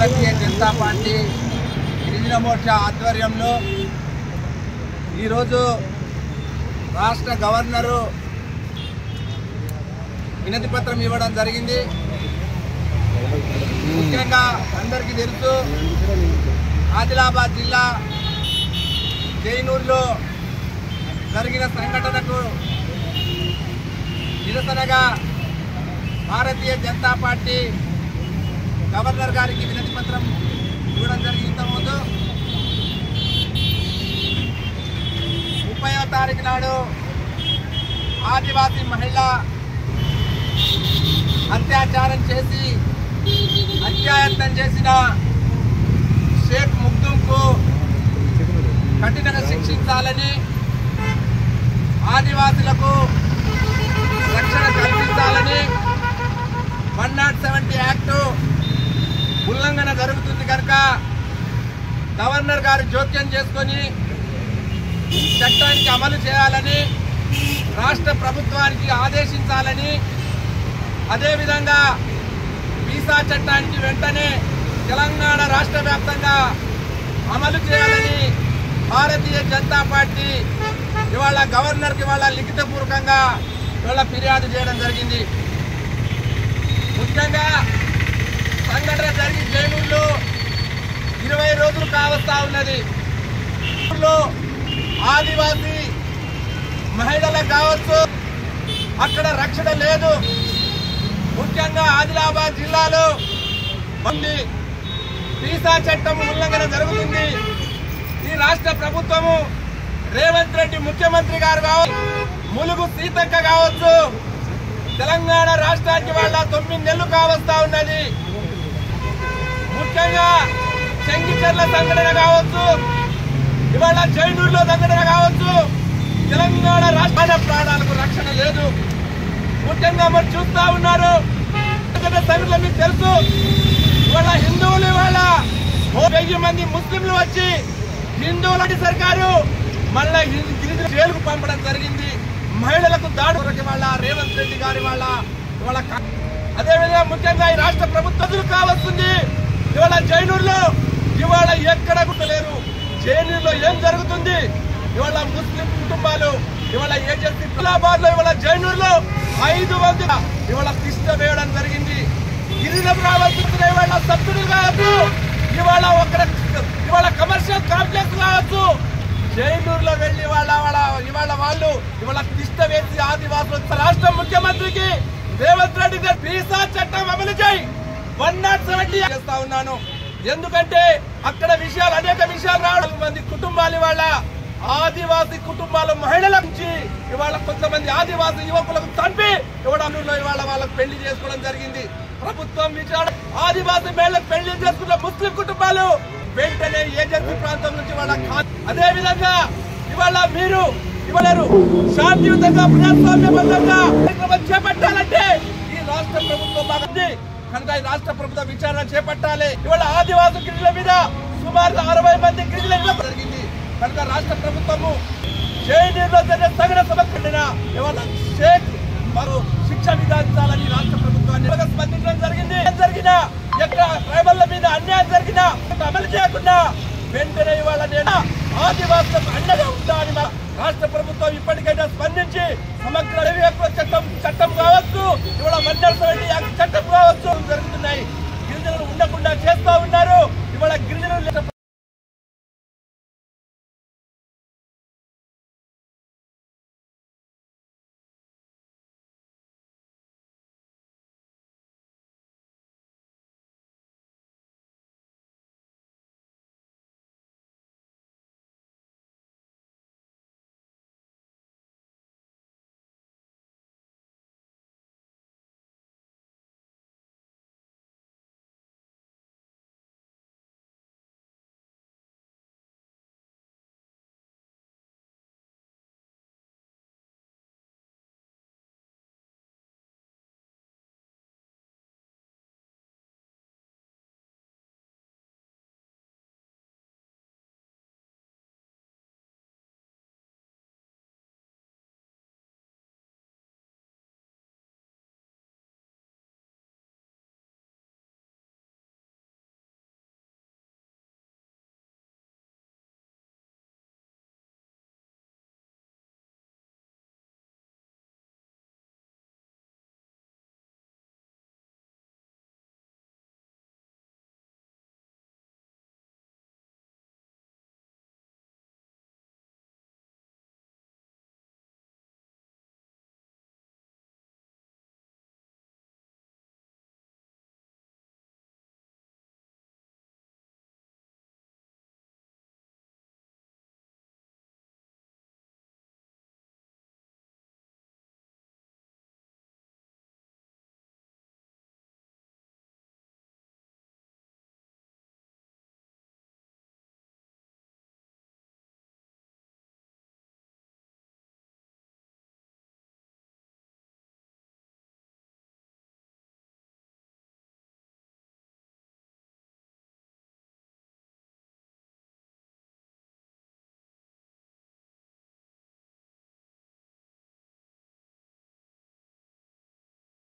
Bharatiya Janata party గిరిజన మోర్చా ఆధ్వర్యంలో ఈరోజు రాష్ట్ర గవర్నరు వినతి పత్రం ఇవ్వడం జరిగింది. ముఖ్యంగా అందరికీ తెలుసు, ఆదిలాబాద్ జిల్లా జైనూరులో జరిగిన సంఘటనకు నిరసనగా భారతీయ జనతా పార్టీ గవర్నర్ గారికి వినతి పత్రం ఇవ్వడం జరిగింది. ఇంతకుముందు 30వ తారీఖు నాడు ఆదివాసీ మహిళ అత్యాచారం చేసి హత్యాయత్నం చేసిన షేక్ ముగ్దుంకు కఠినంగా శిక్షించాలని, ఆదివాసులకు రక్షణ కల్పించాలని 170 యాక్టు ఉల్లంఘన జరుగుతుంది కనుక గవర్నర్ గారు జోక్యం చేసుకొని చట్టానికి అమలు చేయాలని రాష్ట్ర ప్రభుత్వానికి ఆదేశించాలని, అదేవిధంగా వీసా చట్టానికి వెంటనే తెలంగాణ రాష్ట్ర వ్యాప్తంగా అమలు చేయాలని భారతీయ జనతా పార్టీ ఇవాళ గవర్నర్కి ఇవాళ లిఖితపూర్వకంగా ఇవాళ ఫిర్యాదు చేయడం జరిగింది. ముఖ్యంగా సంఘటన జరిగి జైనూరులో 20 రోజులు కావస్తా ఉన్నది. ఆదివాసీ మహిళలకు కావచ్చు అక్కడ రక్షణ లేదు. ముఖ్యంగా ఆదిలాబాద్ జిల్లాలో వీసా చట్టం ఉల్లంఘన జరుగుతుంది. ఈ రాష్ట్ర ప్రభుత్వము రేవంత్ రెడ్డి ముఖ్యమంత్రి గారు కావచ్చు, ములుగు సీతక్క కావచ్చు, తెలంగాణ రాష్ట్రానికి వాళ్ళ 9 నెలలు కావస్తా ఉన్నది. ముఖ్యంగా చెంగిచెర్ల సంఘటన కావచ్చు, ఇవాళ జైనూరులో సంఘటన కావచ్చు, తెలంగాణ రాష్ట్ర ప్రాణాలకు రక్షణ లేదు. ముఖ్యంగా మరి చూస్తా ఉన్నారు సంఘటన మీకు తెలుసు. ఇవాళ హిందువులు ఇవాళ 1000 మంది ముస్లింలు వచ్చి హిందువుల సర్కారు మళ్ళా జైలుకు పంపడం జరిగింది. మహిళలకు దాడుకి వాళ్ళ రేవంత్ రెడ్డి గారి వాళ్ళ అదేవిధంగా ముఖ్యంగా ఈ రాష్ట్ర ప్రభుత్వం కావస్తుంది. ఇవాళ జైనూరులో ఇవాళ ఎక్కడ గుర్తలేరు. జైనూరులో ఏం జరుగుతుంది? ఇవాళ ముస్లిం కుటుంబాలు ఇవాళ ఏజెన్సీ ఆదిలాబాద్ లో ఇవాళ జైనూరులో 5 మంది ఇవాళ తిష్ట వేయడం జరిగింది. గిరిజన రావాల్సిన ఇవాళ సబ్సిడీ కావచ్చు, ఇవాళ కమర్షియల్ కాంప్లెక్స్ కావచ్చు, జైనూరులో వెళ్లి ఇవాళ వాళ్ళు ఇవాళ తిష్ట వేసి ఆదివాసులు రాష్ట్ర ముఖ్యమంత్రికి రేవంత్ రెడ్డి గారు వీసా చట్టం అమలు చేయి 170 చేస్తా ఉన్నాను. ఎందుకంటే అక్కడ అనేక విషయాలు రావడం, మంది కుటుంబాలు ఇవాళ ఆదివాసీ కుటుంబాల మహిళల నుంచి ఇవాళ కొంతమంది ఆదివాసీ యువకులకు చంపి ఇవాళ వాళ్ళకు పెళ్లి చేసుకోవడం జరిగింది. ప్రభుత్వం విచారణ ఆదివాసీ మహిళలకు పెళ్లి చేసుకున్న ముస్లిం కుటుంబాలు వెంటనే ఏజెన్సీ ప్రాంతం నుంచి అదే విధంగా ఇవాళ మీరు శాంతియుతంగా ప్రజాస్వామ్యబద్ధంగా కార్యక్రమం చేపట్టాలంటే ఈ రాష్ట్ర ప్రభుత్వం బాగుంది కనుక ఈ రాష్ట్ర ప్రభుత్వం విచారణ చేపట్టాలి. ఇవాళ ఆదివాసీ గిరిజనుల మీద సుమారు 60 మంది గిరిజనుల జరిగింది కనుక రాష్ట్ర ప్రభుత్వము జైనూరులో జరిగిన సంఘటన సమర్పించిన ఇవాళ షేక్ శిక్ష విధించాలని రాష్ట్ర ప్రభుత్వాన్ని స్పందించడం జరిగిన ఎక్కడ ట్రైబల్ల మీద అన్యాయం జరిగినా అమలు చేయకుండా వెంటనే ఇవాళ నేను ఆదివాసులకు అండగా ఉంటానని రాష్ట్ర ప్రభుత్వం ఇప్పటికైనా స్పందించి సమగ్ర చట్టం కావచ్చు, ఇవాళ 170 చట్టం కావచ్చు